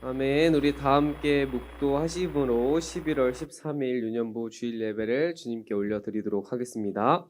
아멘. 우리 다 함께 묵도하심으로 11월 13일 유년부 주일 예배를 주님께 올려드리도록 하겠습니다.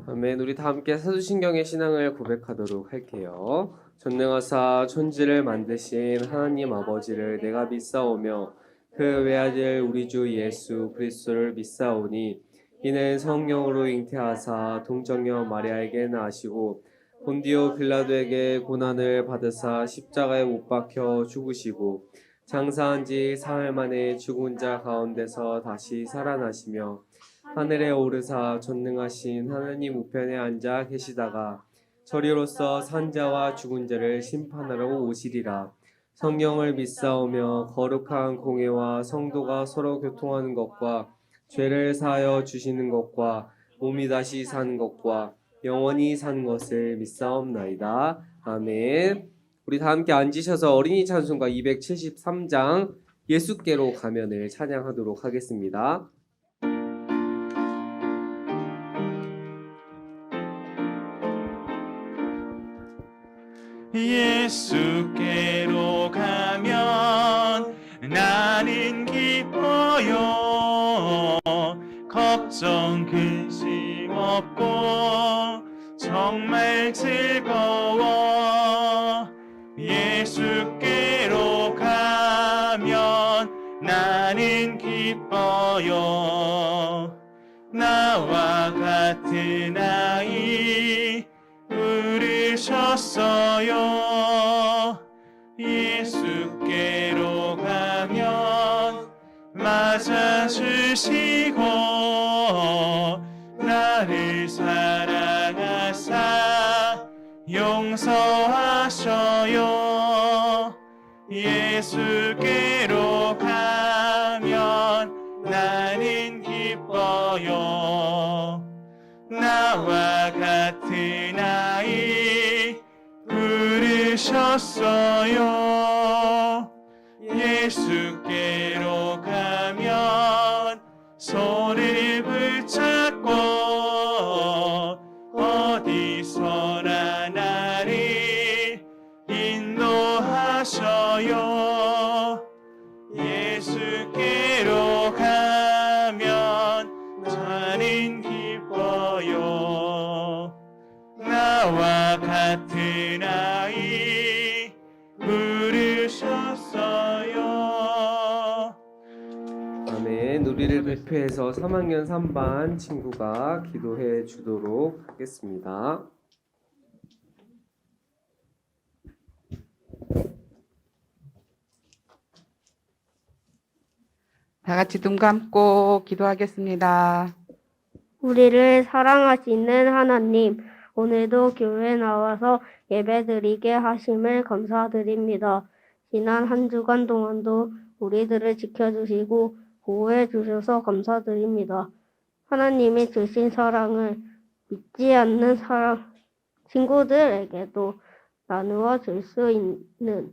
아멘. 우리 다 함께 사도신경의 신앙을 고백하도록 할게요. 전능하사 천지를 만드신 하나님 아버지를 내가 믿사오며 그 외아들 우리 주 예수 그리스도를 믿사오니 이는 성령으로 잉태하사 동정녀 마리아에게 나시고 본디오 빌라도에게 고난을 받으사 십자가에 못 박혀 죽으시고 장사한 지 사흘 만에 죽은 자 가운데서 다시 살아나시며 하늘에 오르사 전능하신 하나님 우편에 앉아 계시다가 저리로서 산자와 죽은 자를 심판하러 오시리라. 성령을 믿사오며 거룩한 공회와 성도가 서로 교통하는 것과 죄를 사하여 주시는 것과 몸이 다시 사는 것과 영원히 사는 것을 믿사옵나이다. 아멘. 우리 다 함께 앉으셔서 어린이 찬송가 273장 예수께로 가면을 찬양하도록 하겠습니다. 예수께로 가면 나는 기뻐요. 걱정 근심 없고 정말 즐거워. 예수께로 가면 나는 기뻐요. 나와 같은 아이 부르셨어요. 예수께로 가면 맞아주시고 나를 사랑하사 용서하셔요. 예수께로 가면 나는 기뻐요. 나와 같은 아이 부르셨어요. 예수께로 가면 손을 붙잡고 어디서나 나를 인도하셔요. 예수께로 가면 저는 기뻐요. 나와 같은 아이 부르셨어요. 아멘. 우리를 발표해서 3학년 3반 친구가 기도해 주도록 하겠습니다. 다 같이 눈 감고 기도하겠습니다. 우리를 사랑하시는 하나님, 오늘도 교회에 나와서 예배드리게 하심을 감사드립니다. 지난 한 주간 동안도 우리들을 지켜주시고 보호해 주셔서 감사드립니다. 하나님이 주신 사랑을 믿지 않는 친구들에게도 나누어 줄 수 있는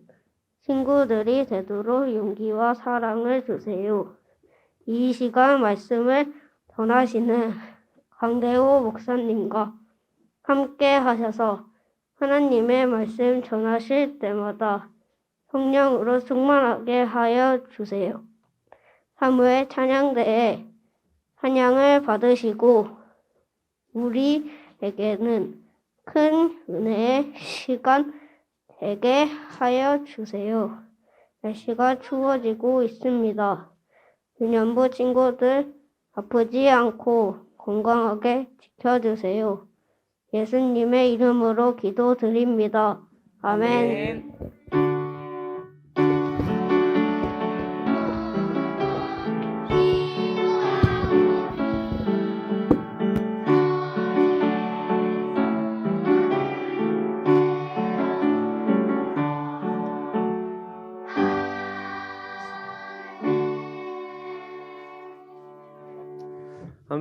친구들이 되도록 용기와 사랑을 주세요. 이 시간 말씀을 전하시는 강대호 목사님과 함께 하셔서 하나님의 말씀 전하실 때마다 성령으로 충만하게 하여 주세요. 사무엘 찬양대에 찬양을 받으시고 우리에게는 큰 은혜의 시간 되게 하여 주세요. 날씨가 추워지고 있습니다. 유년부 친구들 아프지 않고 건강하게 지켜주세요. 예수님의 이름으로 기도드립니다. 아멘.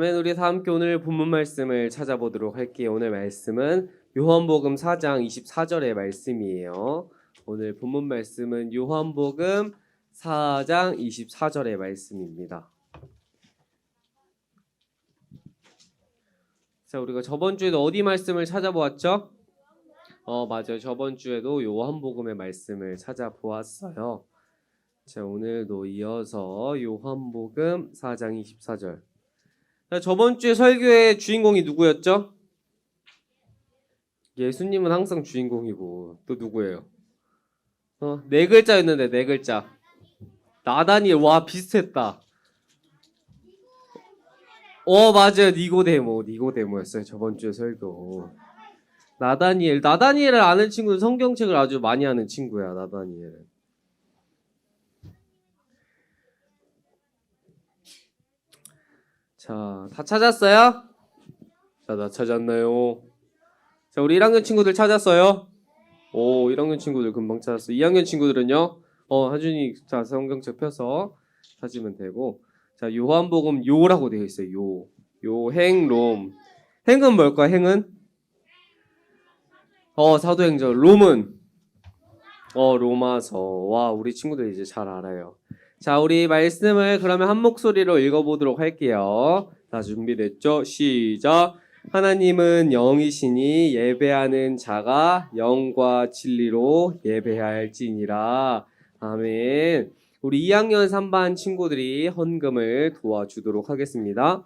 아멘. 우리 다 함께 오늘 본문 말씀을 찾아보도록 할게요. 오늘 말씀은 요한복음 4장 24절의 말씀이에요. 오늘 본문 말씀은 요한복음 4장 24절의 말씀입니다. 자, 우리가 저번 주에도 어디 말씀을 찾아보았죠? 맞아요. 저번 주에도 요한복음의 말씀을 찾아보았어요. 자, 오늘도 이어서 요한복음 4장 24절. 자, 저번 주에 설교의 주인공이 누구였죠? 예수님은 항상 주인공이고 또 누구예요? 네 글자였는데 네 글자. 나다니엘. 와, 비슷했다. 맞아요. 니고데모였어요. 저번 주에 설교. 나다니엘을 아는 친구는 성경책을 아주 많이 하는 친구야. 나다니엘은. 자, 다 찾았어요? 자, 다 찾았나요? 자, 우리 1학년 친구들 찾았어요? 1학년 친구들 금방 찾았어요. 2학년 친구들은요? 하준이 자, 성경책 펴서 찾으면 되고. 자, 요한복음 요라고 되어 있어요. 요행롬. 행은 뭘까요? 행은? 사도행전. 롬은? 로마서. 와, 우리 친구들 이제 잘 알아요. 자, 우리 말씀을 그러면 한 목소리로 읽어보도록 할게요. 다 준비됐죠? 시작. 하나님은 영이시니 예배하는 자가 영과 진리로 예배할지니라. 아멘. 우리 2학년 3반 친구들이 헌금을 도와주도록 하겠습니다.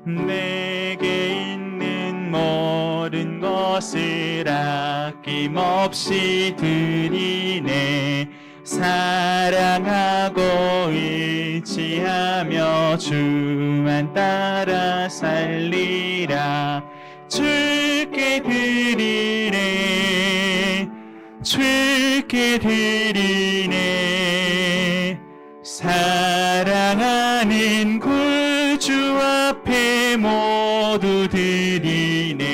내게 있는 모든 것을 아낌없이 드리네. 사랑하고 의지하며 주만 따라 살리라. 주께 드리네. 주께 드리네. 사랑하는 구주 앞에 모두 드리네.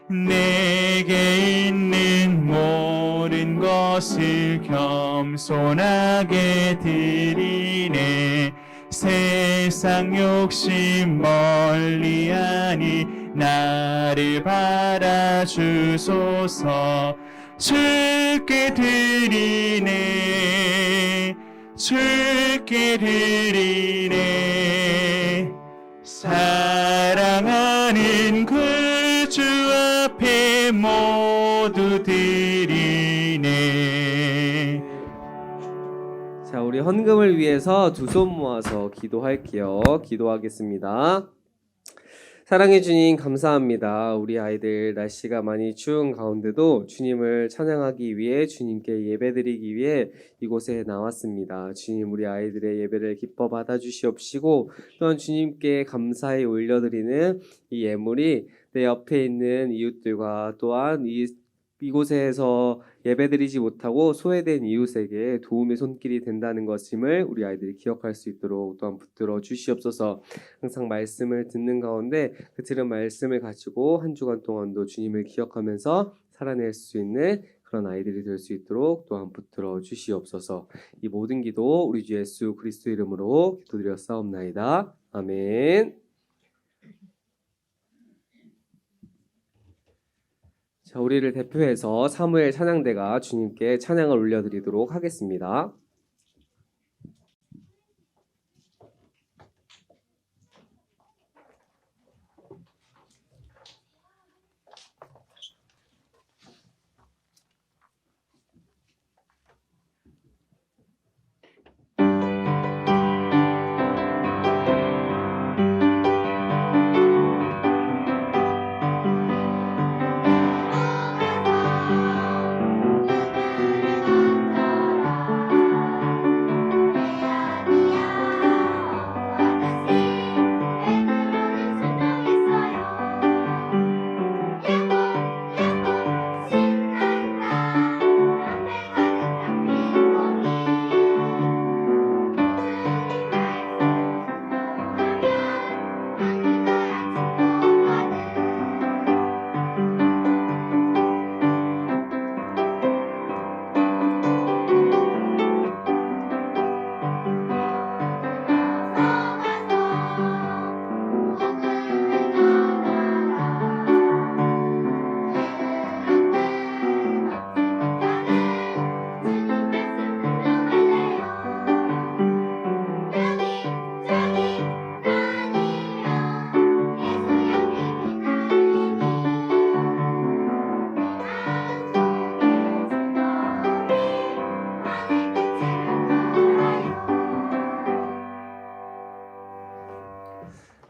내게 있는 모든 것을 겸손하게 드리네. 세상 욕심 멀리하니 나를 바라주소서. 주께 드리네. 주께 드리네. 사랑하는 구주 앞에 모두 드리네. 자, 우리 헌금을 위해서 두 손 모아서 기도할게요. 기도하겠습니다. 사랑해 주님 감사합니다. 우리 아이들 날씨가 많이 추운 가운데도 주님을 찬양하기 위해 주님께 예배드리기 위해 이곳에 나왔습니다. 주님, 우리 아이들의 예배를 기뻐 받아주시옵시고 또한 주님께 감사히 올려드리는 이 예물이 내 옆에 있는 이웃들과 또한 이곳에서 예배드리지 못하고 소외된 이웃에게 도움의 손길이 된다는 것임을 우리 아이들이 기억할 수 있도록 또한 붙들어 주시옵소서. 항상 말씀을 듣는 가운데 그 들은 말씀을 가지고 한 주간 동안도 주님을 기억하면서 살아낼 수 있는 그런 아이들이 될 수 있도록 또한 붙들어 주시옵소서. 이 모든 기도 우리 주 예수 그리스도 이름으로 기도드렸사옵나이다. 아멘. 자, 우리를 대표해서 사무엘 찬양대가 주님께 찬양을 올려드리도록 하겠습니다.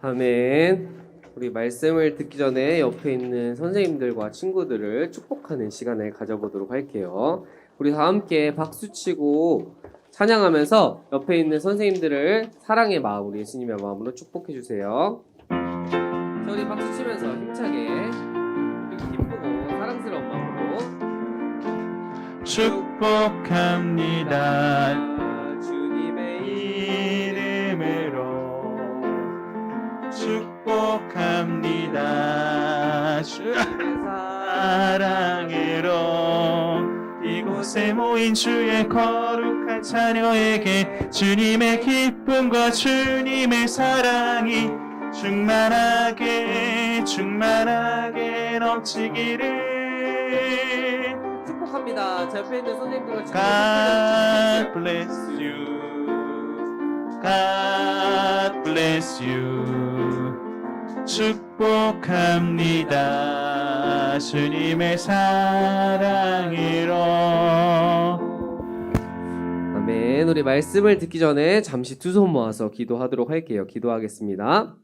아멘. 우리 말씀을 듣기 전에 옆에 있는 선생님들과 친구들을 축복하는 시간을 가져보도록 할게요. 우리 다 함께 박수치고 찬양하면서 옆에 있는 선생님들을 사랑의 마음으로, 예수님의 마음으로 축복해 주세요. 자, 우리 박수치면서 힘차게 그리고 기쁘고 사랑스러운 마음으로 축복합니다. 주님의 이름으로 축복합니다. 사랑으로 이곳에 모인 주의 거룩한 자녀에게 주님의 기쁨과 주님의 사랑이 충만하게 넘치기를. 축복합니다. 자, 옆에 있는 선생님들과 God bless you. God bless you. 축복합니다. 주님의 사랑으로. 아멘. 우리 말씀을 듣기 전에 잠시 두 손 모아서 기도하도록 할게요. 기도하겠습니다.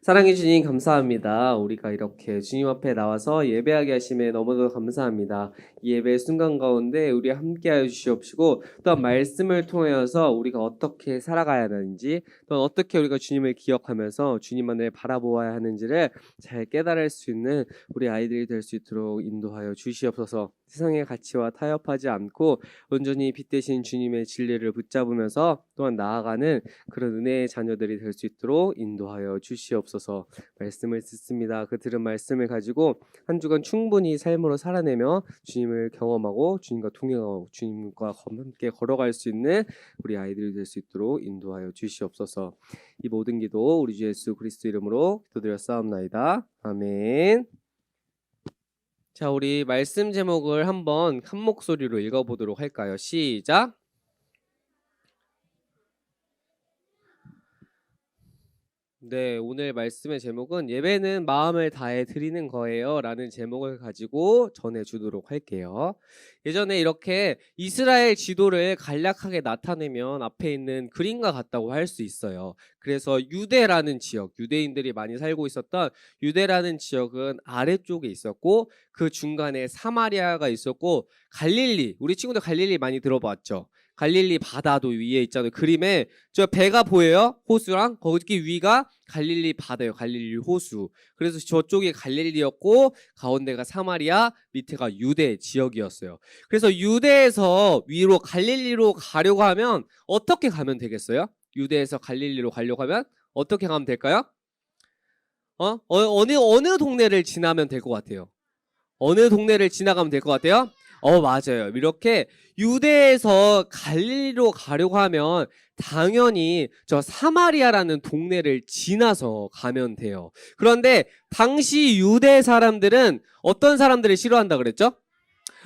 사랑해 주님 감사합니다. 우리가 이렇게 주님 앞에 나와서 예배하게 하심에 너무도 감사합니다. 이 예배 순간 가운데 우리 함께하여 주시옵시고 또한 말씀을 통하여서 우리가 어떻게 살아가야 하는지 또한 어떻게 우리가 주님을 기억하면서 주님만을 바라보아야 하는지를 잘 깨달을 수 있는 우리 아이들이 될 수 있도록 인도하여 주시옵소서. 세상의 가치와 타협하지 않고 온전히 빛되신 주님의 진리를 붙잡으면서 또한 나아가는 그런 은혜의 자녀들이 될 수 있도록 인도하여 주시옵소서. 말씀을 듣습니다. 그 들은 말씀을 가지고 한 주간 충분히 삶으로 살아내며 주님을 경험하고 주님과 동행하고 주님과 함께 걸어갈 수 있는 우리 아이들이 될 수 있도록 인도하여 주시옵소서. 이 모든 기도 우리 주 예수 그리스도 이름으로 기도드렸사옵나이다. 아멘. 자, 우리 말씀 제목을 한번 한 목소리로 읽어보도록 할까요? 시작. 네, 오늘 말씀의 제목은 예배는 마음을 다해 드리는 거예요 라는 제목을 가지고 전해주도록 할게요. 예전에 이렇게 이스라엘 지도를 간략하게 나타내면 앞에 있는 그림과 같다고 할 수 있어요. 그래서 유대라는 지역, 유대인들이 많이 살고 있었던 유대라는 지역은 아래쪽에 있었고 그 중간에 사마리아가 있었고 갈릴리, 우리 친구들 갈릴리 많이 들어봤죠? 갈릴리 바다도 위에 있잖아요. 그림에 저 배가 보여요? 호수랑 거기 위가 갈릴리 바다예요. 갈릴리 호수. 그래서 저쪽이 갈릴리였고 가운데가 사마리아, 밑에가 유대 지역이었어요. 그래서 유대에서 위로 갈릴리로 가려고 하면 어떻게 가면 되겠어요? 유대에서 갈릴리로 가려고 하면 어떻게 가면 될까요? 어느 동네를 지나면 될 것 같아요? 어느 동네를 지나가면 될 것 같아요? 맞아요. 이렇게 유대에서 갈릴리로 가려고 하면 당연히 저 사마리아라는 동네를 지나서 가면 돼요. 그런데 당시 유대 사람들은 어떤 사람들을 싫어한다 그랬죠?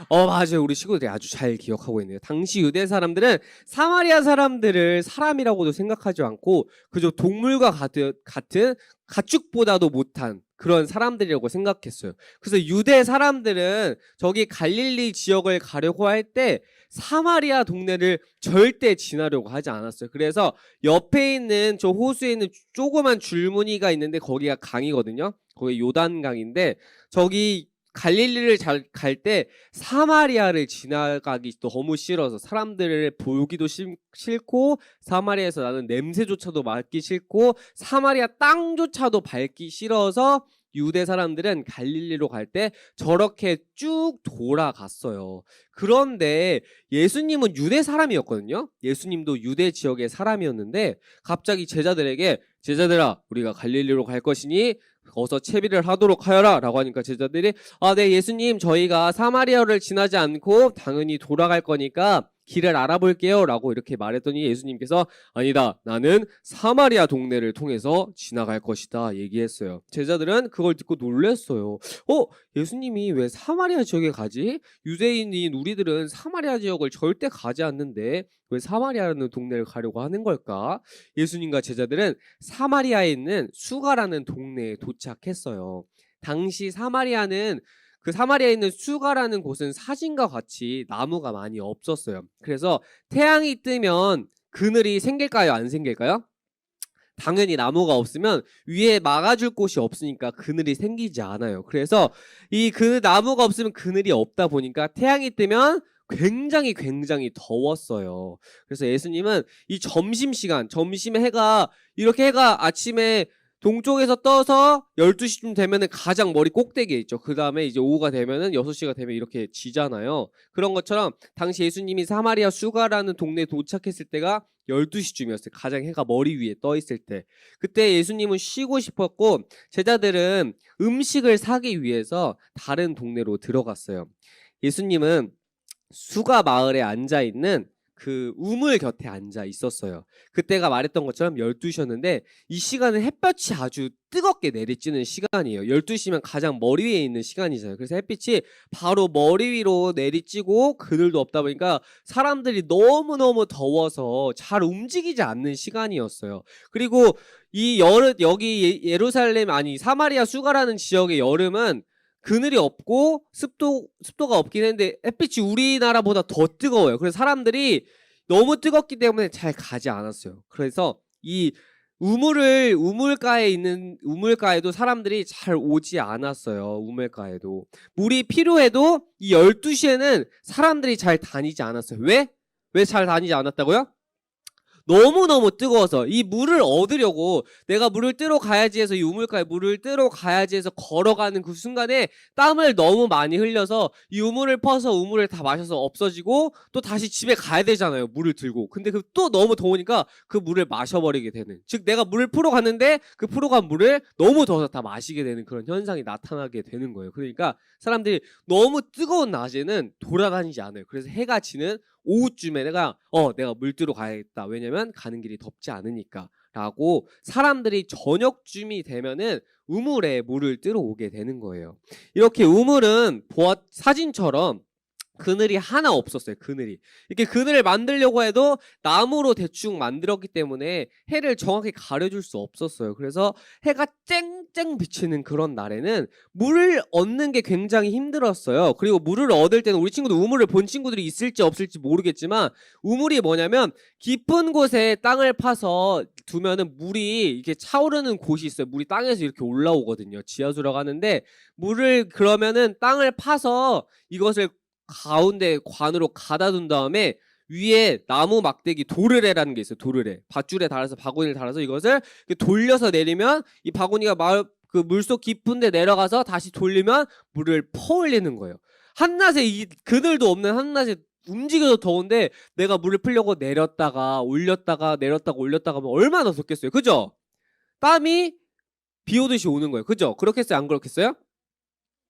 맞아요. 우리 친구들이 아주 잘 기억하고 있네요. 당시 유대 사람들은 사마리아 사람들을 사람이라고도 생각하지 않고 그저 동물과 같은 가축보다도 못한 그런 사람들이라고 생각했어요. 그래서 유대 사람들은 저기 갈릴리 지역을 가려고 할 때 사마리아 동네를 절대 지나려고 하지 않았어요. 그래서 옆에 있는 저 호수에 있는 조그만 줄무늬가 있는데 거기가 강이거든요. 거기 요단강인데 저기 갈릴리를 갈 때 사마리아를 지나가기 너무 싫어서 사람들을 보기도 싫고 사마리아에서 나는 냄새조차도 맡기 싫고 사마리아 땅조차도 밟기 싫어서 유대 사람들은 갈릴리로 갈 때 저렇게 쭉 돌아갔어요. 그런데 예수님은 유대 사람이었거든요. 예수님도 유대 지역의 사람이었는데 갑자기 제자들에게 제자들아 우리가 갈릴리로 갈 것이니 어서 채비를 하도록 하여라 라고 하니까 제자들이 네 예수님 저희가 사마리아를 지나지 않고 당연히 돌아갈 거니까 길을 알아볼게요 라고 이렇게 말했더니 예수님께서 아니다 나는 사마리아 동네를 통해서 지나갈 것이다 얘기했어요. 제자들은 그걸 듣고 놀랐어요. 예수님이 왜 사마리아 지역에 가지? 유대인인 우리들은 사마리아 지역을 절대 가지 않는데 왜 사마리아라는 동네를 가려고 하는 걸까? 예수님과 제자들은 사마리아에 있는 수가라는 동네에 도착했어요. 당시 사마리아는 그 사마리아에 있는 수가라는 곳은 사진과 같이 나무가 많이 없었어요. 그래서 태양이 뜨면 그늘이 생길까요? 안 생길까요? 당연히 나무가 없으면 위에 막아줄 곳이 없으니까 그늘이 생기지 않아요. 그래서 이 나무가 없으면 그늘이 없다 보니까 태양이 뜨면 굉장히 더웠어요. 그래서 예수님은 이 점심에 해가 아침에 동쪽에서 떠서 12시쯤 되면은 가장 머리 꼭대기에 있죠. 그 다음에 이제 오후가 되면은 6시가 되면 이렇게 지잖아요. 그런 것처럼 당시 예수님이 사마리아 수가라는 동네에 도착했을 때가 12시쯤이었어요. 가장 해가 머리 위에 떠 있을 때. 그때 예수님은 쉬고 싶었고 제자들은 음식을 사기 위해서 다른 동네로 들어갔어요. 예수님은 수가 마을에 앉아 있는 그 우물 곁에 앉아 있었어요. 그때가 말했던 것처럼 12시였는데 이 시간은 햇볕이 아주 뜨겁게 내리쬐는 시간이에요. 12시면 가장 머리 위에 있는 시간이잖아요. 그래서 햇빛이 바로 머리 위로 내리쬐고 그늘도 없다 보니까 사람들이 너무너무 더워서 잘 움직이지 않는 시간이었어요. 그리고 이 여기 예루살렘 사마리아 수가라는 지역의 여름은 그늘이 없고 습도가 없긴 했는데 햇빛이 우리나라보다 더 뜨거워요. 그래서 사람들이 너무 뜨겁기 때문에 잘 가지 않았어요. 그래서 이 우물가에도 사람들이 잘 오지 않았어요. 우물가에도. 물이 필요해도 이 12시에는 사람들이 잘 다니지 않았어요. 왜? 왜 잘 다니지 않았다고요? 너무너무 뜨거워서 이 물을 얻으려고 내가 물을 뜨러 가야지 해서 이 우물가에 물을 뜨러 가야지 해서 걸어가는 그 순간에 땀을 너무 많이 흘려서 이 우물을 퍼서 우물을 다 마셔서 없어지고 또 다시 집에 가야 되잖아요. 물을 들고. 근데 또 너무 더우니까 그 물을 마셔버리게 되는, 즉 내가 물을 풀어 갔는데 그 풀어 간 물을 너무 더워서 다 마시게 되는 그런 현상이 나타나게 되는 거예요. 그러니까 사람들이 너무 뜨거운 낮에는 돌아다니지 않아요. 그래서 해가 지는 오후쯤에 내가 물 뜨러 가야겠다. 왜냐면 가는 길이 덥지 않으니까 라고 사람들이 저녁쯤이 되면은 우물에 물을 뜨러 오게 되는 거예요. 이렇게 우물은 사진처럼 그늘이 하나 없었어요. 이렇게 그늘을 만들려고 해도 나무로 대충 만들었기 때문에 해를 정확히 가려줄 수 없었어요. 그래서 해가 쨍쨍 비치는 그런 날에는 물을 얻는 게 굉장히 힘들었어요. 그리고 물을 얻을 때는 우리 친구들 우물을 본 친구들이 있을지 없을지 모르겠지만 우물이 뭐냐면 깊은 곳에 땅을 파서 두면은 물이 이렇게 차오르는 곳이 있어요. 물이 땅에서 이렇게 올라오거든요. 지하수라고 하는데 물을 그러면은 땅을 파서 이것을 가운데 관으로 가다 둔 다음에 위에 나무 막대기 도르래라는 게 있어요. 도르래. 밧줄에 달아서 바구니를 달아서 이것을 돌려서 내리면 이 바구니가 그 물속 깊은 데 내려가서 다시 돌리면 물을 퍼올리는 거예요. 한낮에 이 그늘도 없는 한낮에 움직여도 더운데 내가 물을 풀려고 내렸다가 올렸다가 하면 얼마나 덥겠어요. 그죠? 땀이 비 오듯이 오는 거예요. 그죠? 그렇겠어요? 안 그렇겠어요?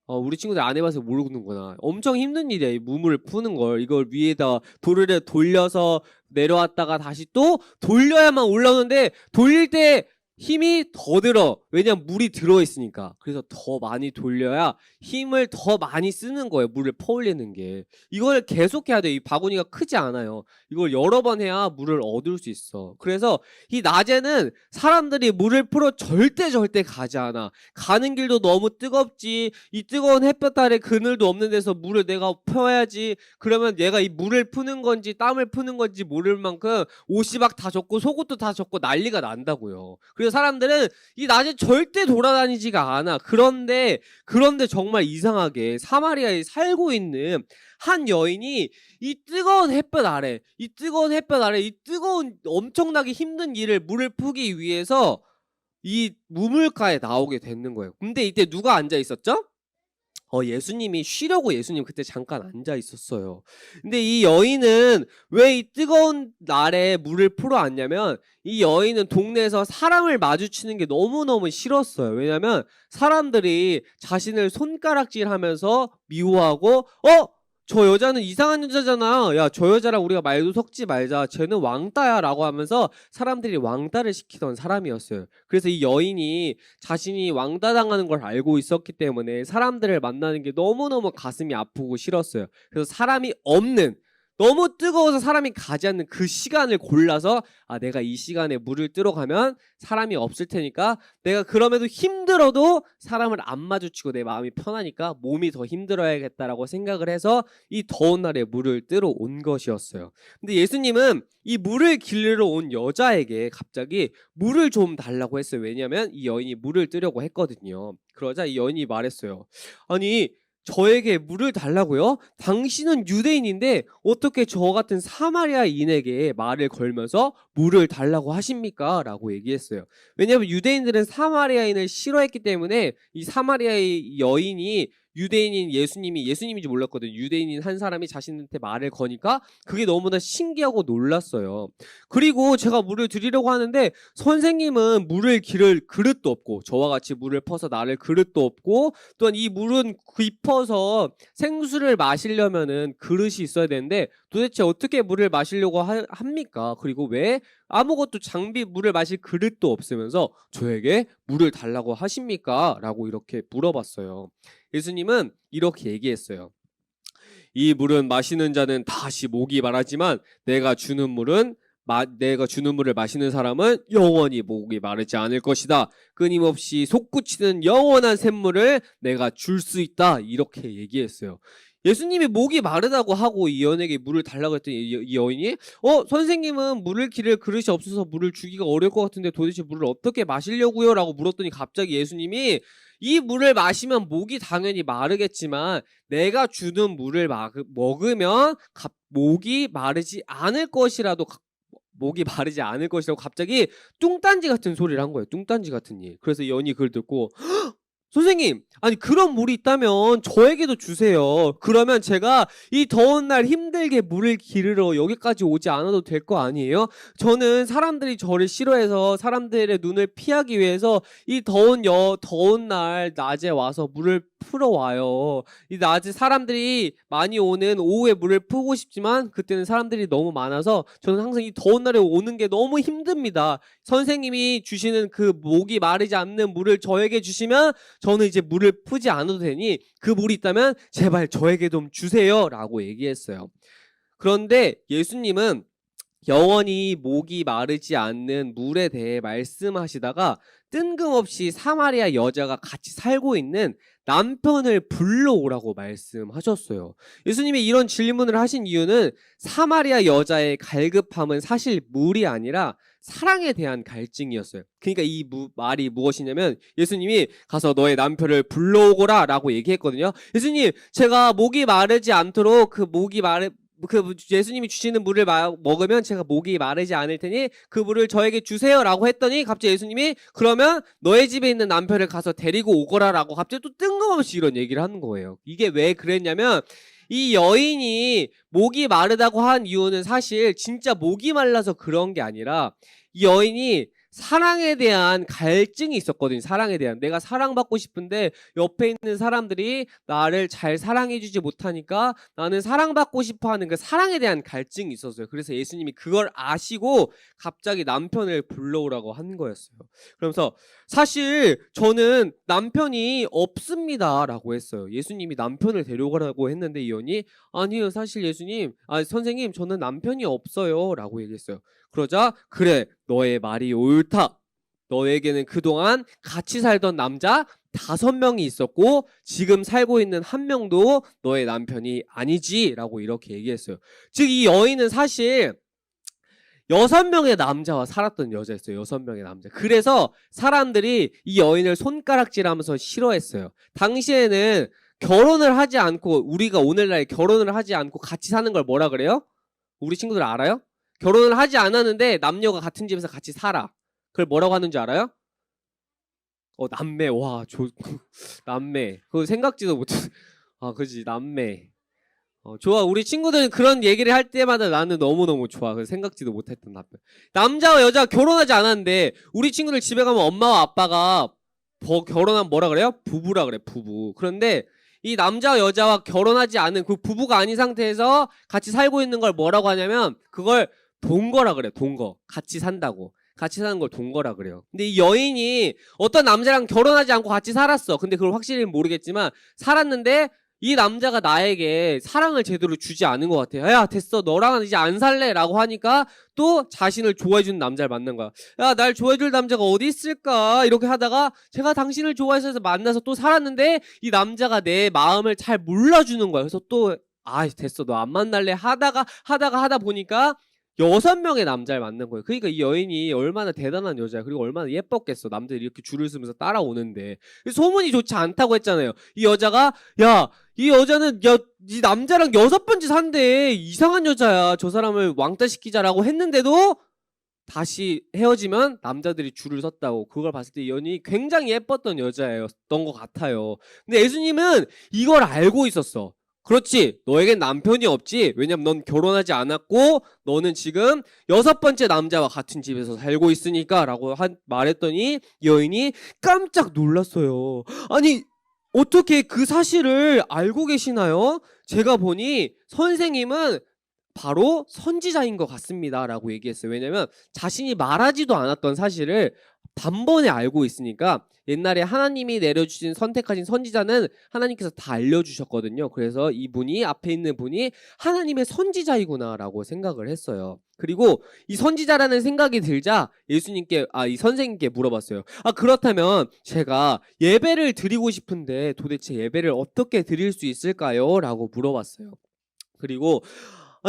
우리 친구들 안 해봐서 모르는구나. 엄청 힘든 일이야. 이 무물을 푸는 걸. 이걸 위에다 돌을 돌려서 내려왔다가 다시 또 돌려야만 올라오는데 돌릴 때 힘이 더 들어. 왜냐면 물이 들어있으니까. 그래서 더 많이 돌려야 힘을 더 많이 쓰는 거예요. 물을 퍼올리는 게. 이걸 계속 해야 돼요. 이 바구니가 크지 않아요. 이걸 여러 번 해야 물을 얻을 수 있어. 그래서 이 낮에는 사람들이 물을 풀어 절대 가지 않아. 가는 길도 너무 뜨겁지. 이 뜨거운 햇볕 아래 그늘도 없는 데서 물을 내가 펴야지. 그러면 얘가 이 물을 푸는 건지 땀을 푸는 건지 모를 만큼 옷이 막 다 젖고 속옷도 다 젖고 난리가 난다고요. 그래서 사람들은 이 낮에 절대 돌아다니지가 않아. 그런데 정말 이상하게 사마리아에 살고 있는 한 여인이 이 뜨거운 엄청나게 힘든 일을 물을 푸기 위해서 이 우물가에 나오게 되는 거예요. 근데 이때 누가 앉아 있었죠? 예수님이 쉬려고 예수님 그때 잠깐 앉아 있었어요. 근데 이 여인은 왜 이 뜨거운 날에 물을 풀어 왔냐면 이 여인은 동네에서 사람을 마주치는 게 너무너무 싫었어요. 왜냐면 사람들이 자신을 손가락질하면서 미워하고 저 여자는 이상한 여자잖아. 야, 저 여자랑 우리가 말도 섞지 말자. 쟤는 왕따야 라고 하면서 사람들이 왕따를 시키던 사람이었어요. 그래서 이 여인이 자신이 왕따 당하는 걸 알고 있었기 때문에 사람들을 만나는 게 너무너무 가슴이 아프고 싫었어요. 그래서 사람이 없는 너무 뜨거워서 사람이 가지 않는 그 시간을 골라서 내가 이 시간에 물을 뜨러 가면 사람이 없을 테니까 내가 그럼에도 힘들어도 사람을 안 마주치고 내 마음이 편하니까 몸이 더 힘들어야겠다라고 생각을 해서 이 더운 날에 물을 뜨러 온 것이었어요. 근데 예수님은 이 물을 길르러 온 여자에게 갑자기 물을 좀 달라고 했어요. 왜냐하면 이 여인이 물을 뜨려고 했거든요. 그러자 이 여인이 말했어요. 아니, 저에게 물을 달라고요? 당신은 유대인인데 어떻게 저 같은 사마리아인에게 말을 걸면서 물을 달라고 하십니까? 라고 얘기했어요. 왜냐하면 유대인들은 사마리아인을 싫어했기 때문에 이 사마리아의 여인이 유대인인 예수님인지 몰랐거든요. 유대인인 한 사람이 자신한테 말을 거니까 그게 너무나 신기하고 놀랐어요. 그리고 제가 물을 드리려고 하는데 선생님은 물을 기를 그릇도 없고 저와 같이 물을 퍼서 나를 그릇도 없고 또한 이 물은 깊어서 생수를 마시려면은 그릇이 있어야 되는데 도대체 어떻게 물을 마시려고 합니까? 그리고 왜 아무것도 물을 마실 그릇도 없으면서 저에게 물을 달라고 하십니까? 라고 이렇게 물어봤어요. 예수님은 이렇게 얘기했어요. 이 물은 마시는 자는 다시 목이 마르지만 내가 주는 물을 마시는 사람은 영원히 목이 마르지 않을 것이다. 끊임없이 솟구치는 영원한 샘물을 내가 줄 수 있다. 이렇게 얘기했어요. 예수님이 목이 마르다고 하고 이 여인에게 물을 달라고 했더니 이 여인이 선생님은 물을 기를 그릇이 없어서 물을 주기가 어려울 것 같은데 도대체 물을 어떻게 마시려고요? 라고 물었더니 갑자기 예수님이 이 물을 마시면 목이 당연히 마르겠지만 내가 주는 물을 먹으면 목이 마르지 않을 것이라고 갑자기 뚱딴지 같은 소리를 한 거예요. 뚱딴지 같은 일. 그래서 여인이 그걸 듣고 선생님, 아니 그런 물이 있다면 저에게도 주세요. 그러면 제가 이 더운 날 힘들게 물을 기르러 여기까지 오지 않아도 될 거 아니에요? 저는 사람들이 저를 싫어해서 사람들의 눈을 피하기 위해서 이 더운 날 낮에 와서 물을 풀어 와요. 이 낮에 사람들이 많이 오는 오후에 물을 푸고 싶지만 그때는 사람들이 너무 많아서 저는 항상 이 더운 날에 오는 게 너무 힘듭니다. 선생님이 주시는 그 목이 마르지 않는 물을 저에게 주시면 저는 이제 물을 푸지 않아도 되니 그 물이 있다면 제발 저에게 좀 주세요 라고 얘기했어요. 그런데 예수님은 영원히 목이 마르지 않는 물에 대해 말씀하시다가 뜬금없이 사마리아 여자가 같이 살고 있는 남편을 불러오라고 말씀하셨어요. 예수님이 이런 질문을 하신 이유는 사마리아 여자의 갈급함은 사실 물이 아니라 사랑에 대한 갈증이었어요. 그러니까 이 말이 무엇이냐면 예수님이 가서 너의 남편을 불러오거라 라고 얘기했거든요. 예수님, 제가 목이 마르지 않도록 예수님이 주시는 물을 먹으면 제가 목이 마르지 않을 테니 그 물을 저에게 주세요 라고 했더니 갑자기 예수님이 그러면 너의 집에 있는 남편을 가서 데리고 오거라 라고 갑자기 또 뜬금없이 이런 얘기를 하는 거예요. 이게 왜 그랬냐면 이 여인이 목이 마르다고 한 이유는 사실 진짜 목이 말라서 그런 게 아니라 이 여인이 사랑에 대한 갈증이 있었거든요. 사랑에 대한. 내가 사랑받고 싶은데 옆에 있는 사람들이 나를 잘 사랑해주지 못하니까 나는 사랑받고 싶어하는 그 사랑에 대한 갈증이 있었어요. 그래서 예수님이 그걸 아시고 갑자기 남편을 불러오라고 한 거였어요. 그러면서 사실 저는 남편이 없습니다 라고 했어요. 예수님이 남편을 데려가라고 했는데 이 여인이 아니요 사실 선생님 저는 남편이 없어요 라고 얘기했어요. 그러자 그래 너의 말이 옳다. 너에게는 그동안 같이 살던 남자 5명이 있었고 지금 살고 있는 1명도 너의 남편이 아니지 라고 이렇게 얘기했어요. 즉 이 여인은 사실 6명의 남자와 살았던 여자였어요. 6명의 남자. 그래서 사람들이 이 여인을 손가락질하면서 싫어했어요. 당시에는 결혼을 하지 않고 우리가 오늘날 결혼을 하지 않고 같이 사는 걸 뭐라 그래요? 우리 친구들 알아요? 결혼을 하지 않았는데 남녀가 같은 집에서 같이 살아. 그걸 뭐라고 하는 줄 알아요? 남매. 남매. 그거 생각지도 못했어. 그지 남매. 좋아. 우리 친구들은 그런 얘기를 할 때마다 나는 너무너무 좋아. 그래서 생각지도 못했던 답변. 남자와 여자가 결혼하지 않았는데 우리 친구들 집에 가면 엄마와 아빠가 결혼하면 뭐라 그래요? 부부라 그래. 부부. 그런데 이 남자와 여자와 결혼하지 않은 그 부부가 아닌 상태에서 같이 살고 있는 걸 뭐라고 하냐면 그걸 동거라 그래. 동거. 같이 산다고. 같이 사는 걸 동거라 그래요. 근데 이 여인이 어떤 남자랑 결혼하지 않고 같이 살았어. 근데 그걸 확실히 모르겠지만 살았는데 이 남자가 나에게 사랑을 제대로 주지 않은 것 같아요. 야, 됐어. 너랑은 이제 안 살래. 라고 하니까 또 자신을 좋아해주는 남자를 만난 거야. 야, 날 좋아해줄 남자가 어디 있을까? 이렇게 하다가 제가 당신을 좋아해서 만나서 또 살았는데 이 남자가 내 마음을 잘 몰라주는 거야. 그래서 또 됐어. 너 안 만날래. 하다 보니까 6명의 남자를 만난 거예요. 그러니까 이 여인이 얼마나 대단한 여자야. 그리고 얼마나 예뻤겠어. 남들이 이렇게 줄을 서면서 따라오는데. 소문이 좋지 않다고 했잖아요. 이 여자가 이 여자는 이 남자랑 6번째 산대. 이상한 여자야. 저 사람을 왕따시키자라고 했는데도 다시 헤어지면 남자들이 줄을 섰다고. 그걸 봤을 때 이 여인이 굉장히 예뻤던 여자였던 것 같아요. 근데 예수님은 이걸 알고 있었어. 그렇지. 너에겐 남편이 없지. 왜냐면 넌 결혼하지 않았고 너는 지금 6번째 남자와 같은 집에서 살고 있으니까 라고 말했더니 여인이 깜짝 놀랐어요. 아니 어떻게 그 사실을 알고 계시나요? 제가 보니 선생님은 바로 선지자인 것 같습니다 라고 얘기했어요. 왜냐면 자신이 말하지도 않았던 사실을 단번에 알고 있으니까. 옛날에 하나님이 내려주신 선택하신 선지자는 하나님께서 다 알려주셨거든요. 그래서 이분이 앞에 있는 분이 하나님의 선지자이구나 라고 생각을 했어요. 그리고 이 선지자라는 생각이 들자 예수님께 이 선생님께 물어봤어요. 그렇다면 제가 예배를 드리고 싶은데 도대체 예배를 어떻게 드릴 수 있을까요? 라고 물어봤어요. 그리고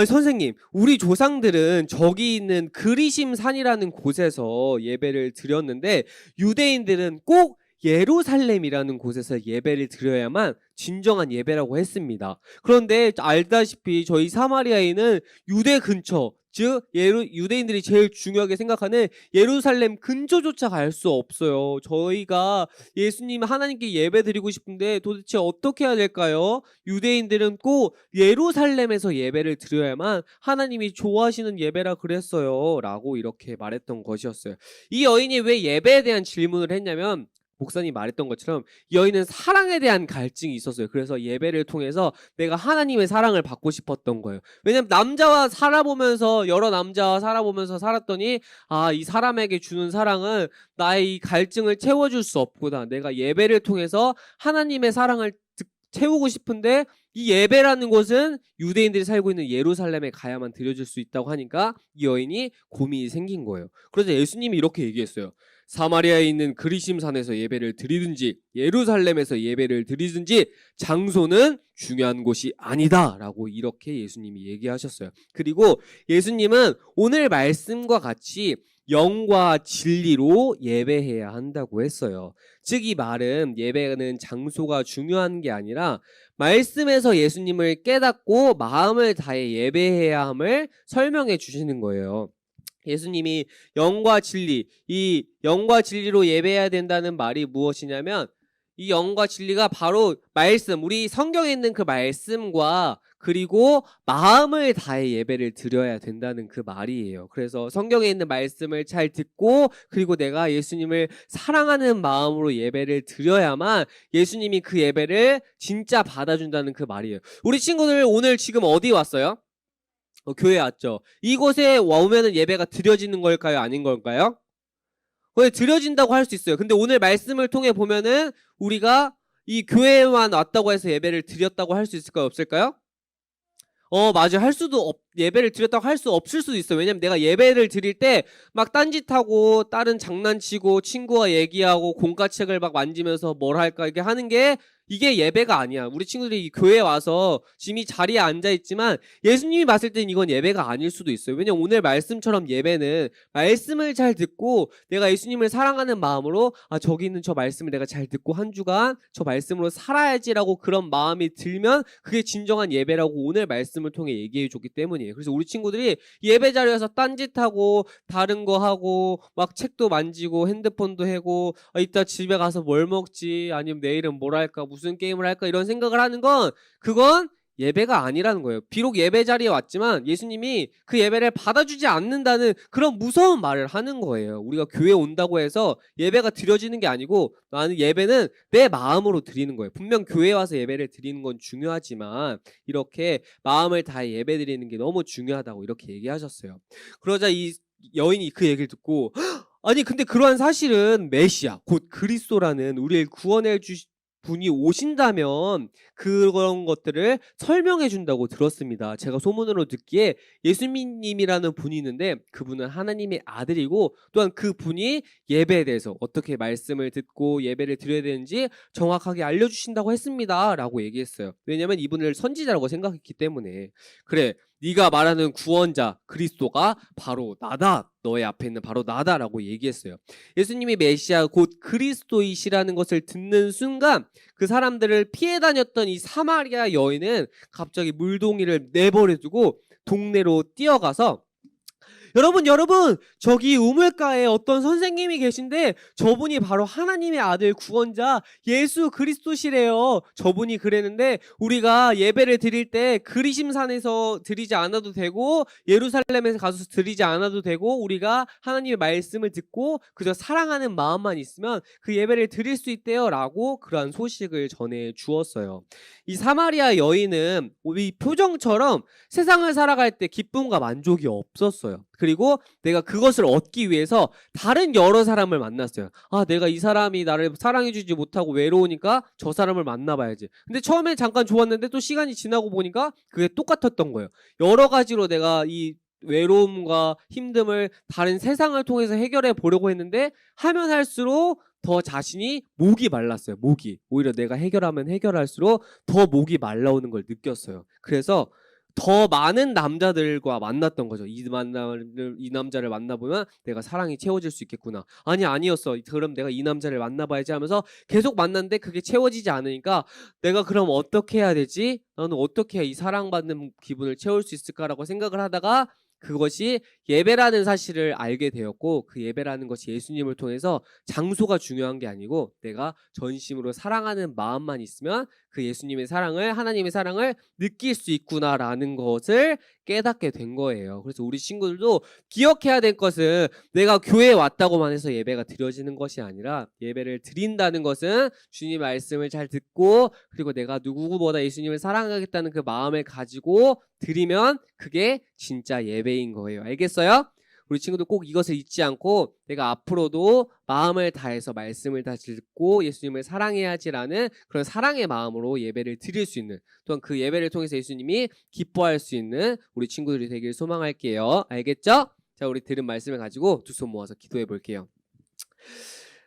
선생님, 우리 조상들은 저기 있는 그리심 산이라는 곳에서 예배를 드렸는데 유대인들은 꼭 예루살렘이라는 곳에서 예배를 드려야만 진정한 예배라고 했습니다. 그런데 알다시피 저희 사마리아인은 유대 근처, 즉 유대인들이 제일 중요하게 생각하는 예루살렘 근처조차 갈 수 없어요. 저희가 예수님 하나님께 예배 드리고 싶은데 도대체 어떻게 해야 될까요? 유대인들은 꼭 예루살렘에서 예배를 드려야만 하나님이 좋아하시는 예배라 그랬어요 라고 이렇게 말했던 것이었어요. 이 여인이 왜 예배에 대한 질문을 했냐면 목사님 말했던 것처럼 여인은 사랑에 대한 갈증이 있었어요. 그래서 예배를 통해서 내가 하나님의 사랑을 받고 싶었던 거예요. 왜냐면 여러 남자와 살아보면서 살았더니 이 사람에게 주는 사랑은 나의 이 갈증을 채워줄 수 없구나. 내가 예배를 통해서 하나님의 사랑을 채우고 싶은데 이 예배라는 곳은 유대인들이 살고 있는 예루살렘에 가야만 드려줄 수 있다고 하니까 이 여인이 고민이 생긴 거예요. 그래서 예수님이 이렇게 얘기했어요. 사마리아에 있는 그리심 산에서 예배를 드리든지 예루살렘에서 예배를 드리든지 장소는 중요한 곳이 아니다 라고 이렇게 예수님이 얘기하셨어요. 그리고 예수님은 오늘 말씀과 같이 영과 진리로 예배해야 한다고 했어요. 즉 이 말은 예배는 장소가 중요한 게 아니라 말씀에서 예수님을 깨닫고 마음을 다해 예배해야 함을 설명해 주시는 거예요. 예수님이 영과 진리, 이 영과 진리로 예배해야 된다는 말이 무엇이냐면 이 영과 진리가 바로 말씀, 우리 성경에 있는 그 말씀과 그리고 마음을 다해 예배를 드려야 된다는 그 말이에요. 그래서 성경에 있는 말씀을 잘 듣고 그리고 내가 예수님을 사랑하는 마음으로 예배를 드려야만 예수님이 그 예배를 진짜 받아준다는 그 말이에요. 우리 친구들 오늘 지금 어디 왔어요? 교회 왔죠. 이곳에 오면은 예배가 드려지는 걸까요? 아닌 걸까요? 드려진다고 할 수 있어요. 근데 오늘 말씀을 통해 보면은 우리가 이 교회에만 왔다고 해서 예배를 드렸다고 할 수 있을까요? 없을까요? 맞아요. 예배를 드렸다고 할 수 없을 수도 있어요. 왜냐면 내가 예배를 드릴 때 막 딴짓하고 다른 장난치고 친구와 얘기하고 공과책을 막 만지면서 뭘 할까 이렇게 하는 게 이게 예배가 아니야. 우리 친구들이 이 교회에 와서 지금 이 자리에 앉아있지만 예수님이 봤을 땐 이건 예배가 아닐 수도 있어요. 왜냐면 오늘 말씀처럼 예배는 말씀을 잘 듣고 내가 예수님을 사랑하는 마음으로 저기 있는 저 말씀을 내가 잘 듣고 한 주간 저 말씀으로 살아야지라고 그런 마음이 들면 그게 진정한 예배라고 오늘 말씀을 통해 얘기해 줬기 때문이에요. 그래서 우리 친구들이 예배 자리에서 딴짓하고 다른 거 하고 막 책도 만지고 핸드폰도 하고 이따 집에 가서 뭘 먹지 아니면 내일은 뭘 할까 무슨 게임을 할까 이런 생각을 하는 건 그건 예배가 아니라는 거예요. 비록 예배 자리에 왔지만 예수님이 그 예배를 받아주지 않는다는 그런 무서운 말을 하는 거예요. 우리가 교회에 온다고 해서 예배가 드려지는 게 아니고 나는 예배는 내 마음으로 드리는 거예요. 분명 교회에 와서 예배를 드리는 건 중요하지만 이렇게 마음을 다해 예배 드리는 게 너무 중요하다고 이렇게 얘기하셨어요. 그러자 이 여인이 그 얘기를 듣고 분이 오신다면 그런 것들을 설명해 준다고 들었습니다. 제가 소문으로 듣기에 예수님이라는 분이 있는데 그분은 하나님의 아들이고 또한 그분이 예배에 대해서 어떻게 말씀을 듣고 예배를 드려야 되는지 정확하게 알려주신다고 했습니다 라고 얘기했어요. 왜냐면 이분을 선지자라고 생각했기 때문에. 그래, 네가 말하는 구원자 그리스도가 바로 나다. 너의 앞에 있는 바로 나다라고 얘기했어요. 예수님이 메시아 곧 그리스도이시라는 것을 듣는 순간 그 사람들을 피해 다녔던 이 사마리아 여인은 갑자기 물동이를 내버려두고 동네로 뛰어가서 여러분, 저기 우물가에 어떤 선생님이 계신데 저분이 바로 하나님의 아들 구원자 예수 그리스도시래요. 저분이 그랬는데 우리가 예배를 드릴 때 그리심산에서 드리지 않아도 되고 예루살렘에서 가서 드리지 않아도 되고 우리가 하나님의 말씀을 듣고 그저 사랑하는 마음만 있으면 그 예배를 드릴 수 있대요 라고 그러한 소식을 전해 주었어요. 이 사마리아 여인은 우리 표정처럼 세상을 살아갈 때 기쁨과 만족이 없었어요. 그리고 내가 그것을 얻기 위해서 다른 여러 사람을 만났어요. 아, 내가 이 사람이 나를 사랑해주지 못하고 외로우니까 저 사람을 만나봐야지. 근데 처음에 잠깐 좋았는데 또 시간이 지나고 보니까 그게 똑같았던 거예요. 여러 가지로 내가 이 외로움과 힘듦을 다른 세상을 통해서 해결해 보려고 했는데 하면 할수록 더 자신이 목이 말랐어요. 목이. 오히려 내가 해결하면 해결할수록 더 목이 말라오는 걸 느꼈어요. 그래서 더 많은 남자들과 만났던 거죠. 이 남자를 만나보면 내가 사랑이 채워질 수 있겠구나. 아니었어. 그럼 내가 이 남자를 만나봐야지 하면서 계속 만났는데 그게 채워지지 않으니까 내가 그럼 어떻게 해야 되지? 나는 어떻게 이 사랑받는 기분을 채울 수 있을까라고 생각을 하다가 그것이 예배라는 사실을 알게 되었고 그 예배라는 것이 예수님을 통해서 장소가 중요한 게 아니고 내가 전심으로 사랑하는 마음만 있으면 그 예수님의 사랑을 하나님의 사랑을 느낄 수 있구나라는 것을 깨닫게 된 거예요. 그래서 우리 친구들도 기억해야 될 것은 내가 교회에 왔다고만 해서 예배가 드려지는 것이 아니라 예배를 드린다는 것은 주님의 말씀을 잘 듣고 그리고 내가 누구보다 예수님을 사랑하겠다는 그 마음을 가지고 드리면 그게 진짜 예배인 거예요. 알겠어요? 우리 친구들 꼭 이것을 잊지 않고 내가 앞으로도 마음을 다해서 말씀을 다 듣고 예수님을 사랑해야지라는 그런 사랑의 마음으로 예배를 드릴 수 있는 또한 그 예배를 통해서 예수님이 기뻐할 수 있는 우리 친구들이 되길 소망할게요. 알겠죠? 자, 우리 들은 말씀을 가지고 두 손 모아서 기도해 볼게요.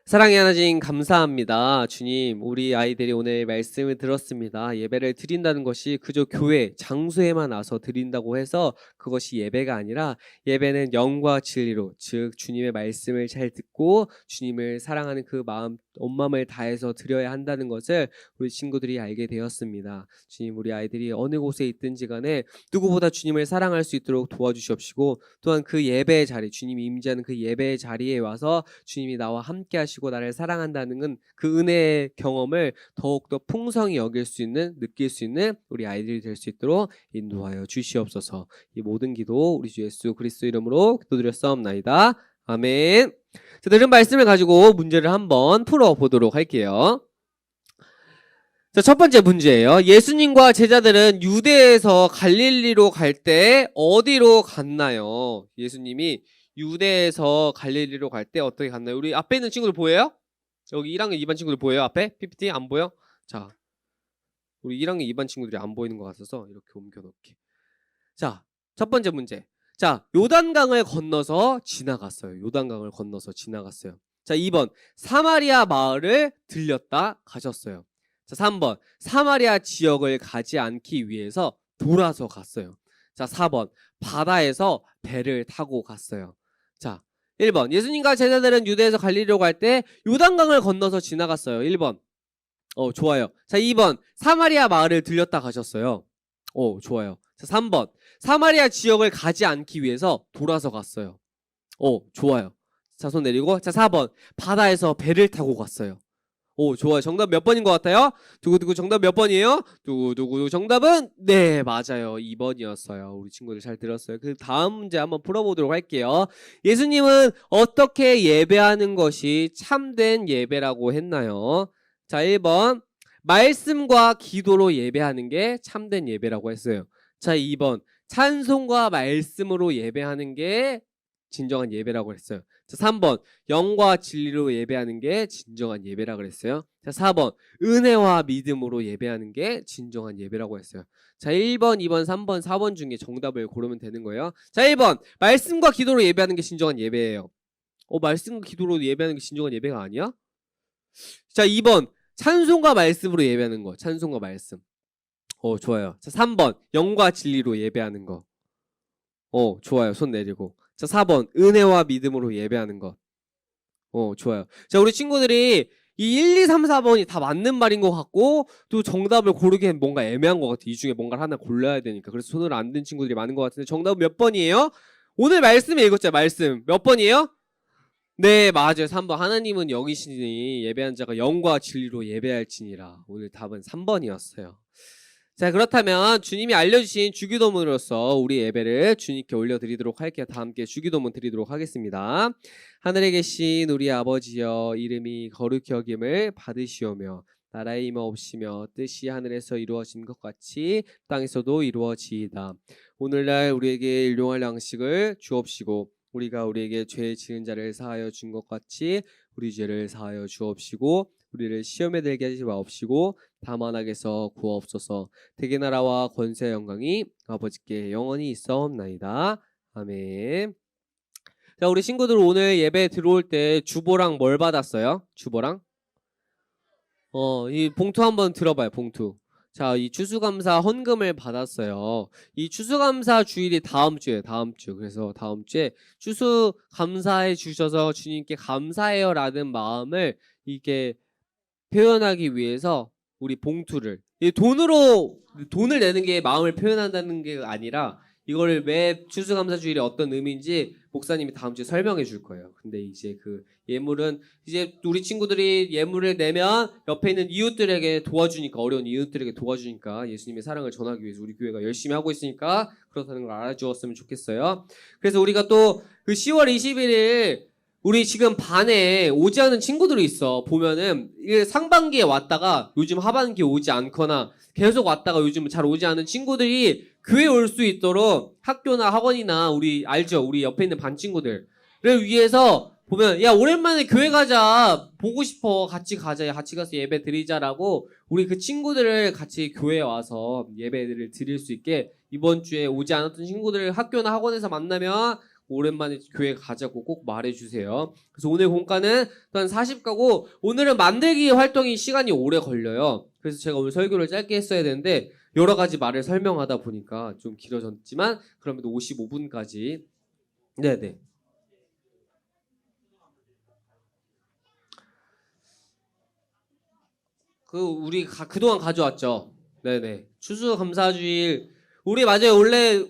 사랑의 하나님 감사합니다. 주님, 우리 아이들이 오늘 말씀을 들었습니다. 예배를 드린다는 것이 그저 교회 장소에만 와서 드린다고 해서 그것이 예배가 아니라 예배는 영과 진리로 즉 주님의 말씀을 잘 듣고 주님을 사랑하는 그 마음 온 마음을 다해서 드려야 한다는 것을 우리 친구들이 알게 되었습니다. 주님, 우리 아이들이 어느 곳에 있든지 간에 누구보다 주님을 사랑할 수 있도록 도와주시옵시고 또한 그 예배의 자리, 주님이 임재하는 그 예배의 자리에 와서 주님이 나와 함께 하시고 나를 사랑한다는 그 은혜의 경험을 더욱더 풍성히 여길 수 있는 느낄 수 있는 우리 아이들이 될 수 있도록 인도하여 주시옵소서. 이 모든 기도 우리 주 예수 그리스도 이름으로 기도드렸사옵나이다. 아멘. 자, 들은 말씀을 가지고 문제를 한번 풀어보도록 할게요. 자, 첫 번째 문제예요. 예수님과 제자들은 유대에서 갈릴리로 갈 때 어디로 갔나요? 예수님이 유대에서 갈릴리로 갈 때 어떻게 갔나요? 우리 앞에 있는 친구들 보여요? 여기 1학년 2반 친구들 보여요? 앞에? PPT 안 보여? 자, 우리 1학년 2반 친구들이 안 보이는 것 같아서 이렇게 옮겨놓을게. 자, 첫 번째 문제. 자, 요단강을 건너서 지나갔어요. 요단강을 건너서 지나갔어요. 자, 2번. 사마리아 마을을 들렸다 가셨어요. 자, 3번. 사마리아 지역을 가지 않기 위해서 돌아서 갔어요. 자, 4번. 바다에서 배를 타고 갔어요. 자, 1번. 예수님과 제자들은 유대에서 갈릴리로 갈 때 요단강을 건너서 지나갔어요. 1번. 좋아요. 자, 2번. 사마리아 마을을 들렸다 가셨어요. 좋아요. 자, 3번. 사마리아 지역을 가지 않기 위해서 돌아서 갔어요. 좋아요. 자, 손 내리고. 자, 4번. 바다에서 배를 타고 갔어요. 좋아요. 정답 몇 번인 것 같아요? 두구두구 정답 몇 번이에요? 두구두구 정답은 네, 맞아요. 2번이었어요. 우리 친구들 잘 들었어요. 그 다음 문제 한번 풀어보도록 할게요. 예수님은 어떻게 예배하는 것이 참된 예배라고 했나요? 자, 1번. 말씀과 기도로 예배하는 게 참된 예배라고 했어요. 자, 2번. 찬송과 말씀으로 예배하는 게 진정한 예배라고 했어요. 자, 3번 영과 진리로 예배하는 게 진정한 예배라 그랬어요. 자, 4번 은혜와 믿음으로 예배하는 게 진정한 예배라고 했어요. 자, 1번, 2번, 3번, 4번 중에 정답을 고르면 되는 거예요. 자, 1번 말씀과 기도로 예배하는 게 진정한 예배예요. 말씀과 기도로 예배하는 게 진정한 예배가 아니야? 자, 2번 찬송과 말씀으로 예배하는 거. 찬송과 말씀. 좋아요. 자, 3번 영과 진리로 예배하는 거. 좋아요. 손 내리고. 자, 4번 은혜와 믿음으로 예배하는 것. 좋아요. 자, 우리 친구들이 이 1, 2, 3, 4번이 다 맞는 말인 것 같고 또 정답을 고르기엔 뭔가 애매한 것 같아. 이 중에 뭔가를 하나 골라야 되니까. 그래서 손을 안 든 친구들이 많은 것 같은데 정답은 몇 번이에요? 오늘 말씀에 읽었죠. 말씀. 몇 번이에요? 네, 맞아요. 3번. 하나님은 영이시니 예배한 자가 영과 진리로 예배할지니라. 오늘 답은 3번이었어요. 자, 그렇다면 주님이 알려주신 주기도문으로서 우리 예배를 주님께 올려드리도록 할게요. 다 함께 주기도문 드리도록 하겠습니다. 하늘에 계신 우리 아버지여, 이름이 거룩히 여김을 받으시오며 나라의 임하옵시며 뜻이 하늘에서 이루어진 것 같이 땅에서도 이루어지이다. 오늘날 우리에게 일용할 양식을 주옵시고 우리가 우리에게 죄 지은 자를 사하여 준 것 같이 우리 죄를 사하여 주옵시고 우리를 시험에 들게 하지 마옵시고 다만 악에서 구하옵소서. 대개 나라와 권세 영광이 아버지께 영원히 있사옵나이다. 아멘. 자, 우리 친구들 오늘 예배 들어올 때 주보랑 뭘 받았어요? 주보랑? 이 봉투 한번 들어봐요. 봉투. 자, 이 추수감사 헌금을 받았어요. 이 추수감사 주일이 다음 주에 다음 주. 그래서 다음 주에 추수감사해 주셔서 주님께 감사해요라는 마음을 이게 표현하기 위해서 우리 봉투를 돈을 내는 게 마음을 표현한다는 게 아니라 이거를 매 추수감사주일에 어떤 의미인지 목사님이 다음 주에 설명해 줄 거예요. 근데 이제 그 예물은 이제 우리 친구들이 예물을 내면 옆에 있는 이웃들에게 도와주니까 어려운 이웃들에게 도와주니까 예수님의 사랑을 전하기 위해서 우리 교회가 열심히 하고 있으니까 그렇다는 걸 알아주었으면 좋겠어요. 그래서 우리가 또 그 10월 21일 우리 지금 반에 오지 않은 친구들이 있어. 보면은 상반기에 왔다가 요즘 하반기에 오지 않거나 계속 왔다가 요즘 잘 오지 않은 친구들이 교회에 올 수 있도록 학교나 학원이나 우리 알죠? 우리 옆에 있는 반 친구들을 위해서 보면 야 오랜만에 교회 가자. 보고 싶어. 같이 가자. 같이 가서 예배 드리자라고 우리 그 친구들을 같이 교회에 와서 예배를 드릴 수 있게 이번 주에 오지 않았던 친구들을 학교나 학원에서 만나면 오랜만에 교회 가자고 꼭 말해주세요. 그래서 오늘 공과는 한 40가고 오늘은 만들기 활동이 시간이 오래 걸려요. 그래서 제가 오늘 설교를 짧게 했어야 되는데 여러 가지 말을 설명하다 보니까 좀 길어졌지만 그럼에도 55분까지 네네. 우리 그동안 가져왔죠. 네네. 추수감사주일 우리 맞아요. 원래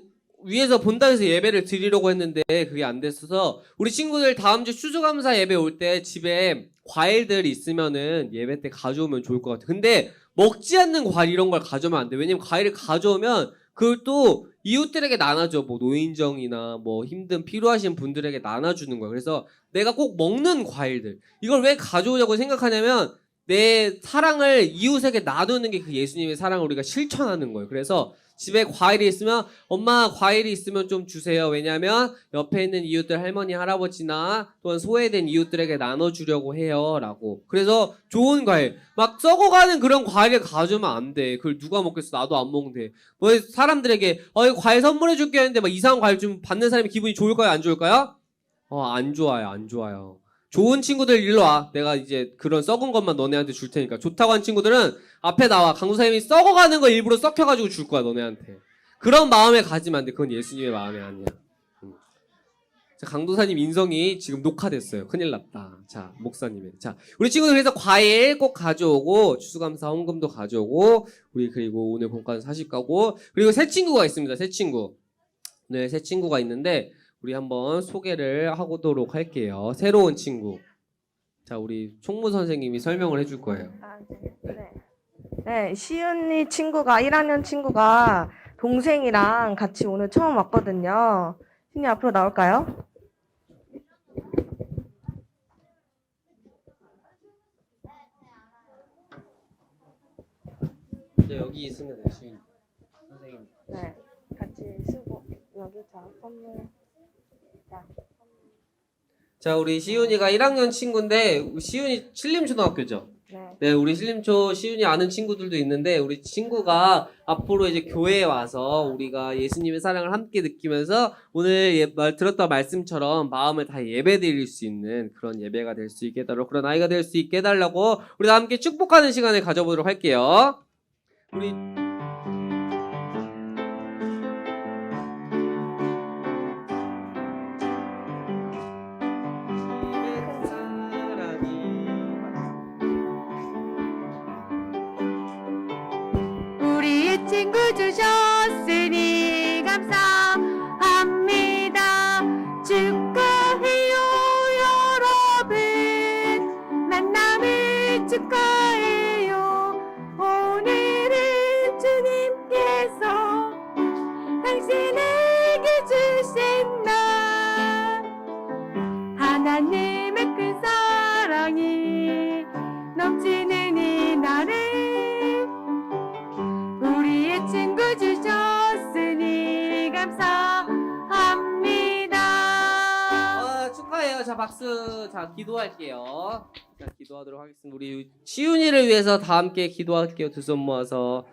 위에서 본당에서 예배를 드리려고 했는데 그게 안 됐어서 우리 친구들 다음 주 추수감사 예배 올 때 집에 과일들 있으면은 예배 때 가져오면 좋을 것 같아요. 근데 먹지 않는 과일 이런 걸 가져오면 안 돼. 왜냐면 과일을 가져오면 그걸 또 이웃들에게 나눠줘. 뭐 노인정이나 뭐 힘든 필요하신 분들에게 나눠주는 거야. 그래서 내가 꼭 먹는 과일들 이걸 왜 가져오냐고 생각하냐면 내 사랑을 이웃에게 나누는 게 그 예수님의 사랑을 우리가 실천하는 거예요. 그래서 집에 과일이 있으면 엄마 과일이 있으면 좀 주세요. 왜냐하면 옆에 있는 이웃들 할머니 할아버지나 또한 소외된 이웃들에게 나눠주려고 해요 라고. 그래서 좋은 과일 막 썩어가는 그런 과일을 가져오면 안 돼. 그걸 누가 먹겠어. 나도 안 먹는데 뭐 사람들에게 이거 과일 선물해 줄게 했는데 막 이상한 과일 좀 받는 사람이 기분이 좋을까요 안 좋을까요? 안 좋아요. 안 좋아요. 좋은 친구들 일로 와. 내가 이제 그런 썩은 것만 너네한테 줄 테니까. 좋다고 한 친구들은 앞에 나와. 강도사님이 썩어가는 거 일부러 썩혀가지고 줄 거야 너네한테. 그런 마음에 가지면 안 돼. 그건 예수님의 마음이 아니야. 자, 강도사님 인성이 지금 녹화됐어요. 큰일 났다. 자, 목사님의. 자, 우리 친구들 그래서 과일 꼭 가져오고 추수감사 헌금도 가져오고 우리 그리고 오늘 본과는 40가고 그리고 새 친구가 있습니다. 새 친구. 네, 새 친구가 있는데 우리 한번 소개를 하도록 할게요. 새로운 친구. 자, 우리 총무 선생님이 설명을 해줄 거예요. 네, 시은이 친구가 1학년 친구가 동생이랑 같이 오늘 처음 왔거든요. 신이 앞으로 나올까요? 네, 여기 있으면 돼요, 시은 선생님. 네, 같이 쓰고 여기 자 선물. 자, 자, 우리 시윤이가 1학년 친구인데 시윤이 신림초등학교죠. 네. 네, 우리 신림초 시윤이 아는 친구들도 있는데 우리 친구가 앞으로 이제 교회에 와서 우리가 예수님의 사랑을 함께 느끼면서 오늘 들었던 말씀처럼 마음을 다 예배드릴 수 있는 그런 예배가 될 수 있게 해달라고, 그런 아이가 될 수 있게 해달라고 우리 다 함께 축복하는 시간을 가져보도록 할게요. 우리 우리 친구 주셨으니 감사합니다. 축하해요 여러분, 만남을 축하해요. 오늘은 주님께서 당신에게 주신 날, 하나님의 큰 사랑이 넘치는 이 날을 우리의 친구 주셨으니 감사합니다. 축하해요. 자, 박수. 자, 기도할게요. 자, 기도하도록 하겠습니다. 우리 시윤이를 위해서 다 함께 기도할게요. 두 손 모아서.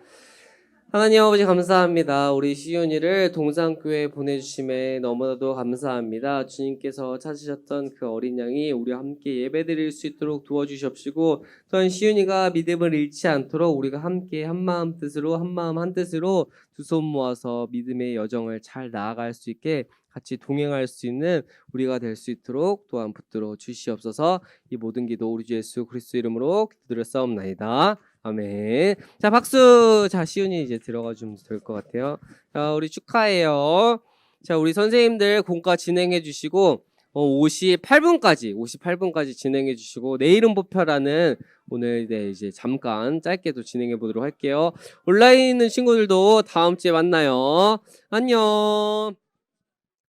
하나님 아버지 감사합니다. 우리 시윤이를 동산교회에 보내주심에 너무나도 감사합니다. 주님께서 찾으셨던 그 어린 양이 우리와 함께 예배드릴 수 있도록 도와주시옵시고, 또한 시윤이가 믿음을 잃지 않도록 우리가 함께 한마음 뜻으로, 한마음 한뜻으로 두 손 모아서 믿음의 여정을 잘 나아갈 수 있게 같이 동행할 수 있는 우리가 될 수 있도록 또한 붙들어 주시옵소서. 이 모든 기도 우리 주 예수 그리스도 이름으로 기도드렸사옵나이다. 아멘. 자, 박수. 자, 시윤이 이제 들어가 주면 될 것 같아요. 자, 우리 축하해요. 자, 우리 선생님들 공과 진행해 주시고 58분까지 진행해 주시고, 내일은 보편라는 오늘 이제 잠깐 짧게도 진행해 보도록 할게요. 온라인 있는 친구들도 다음 주에 만나요. 안녕.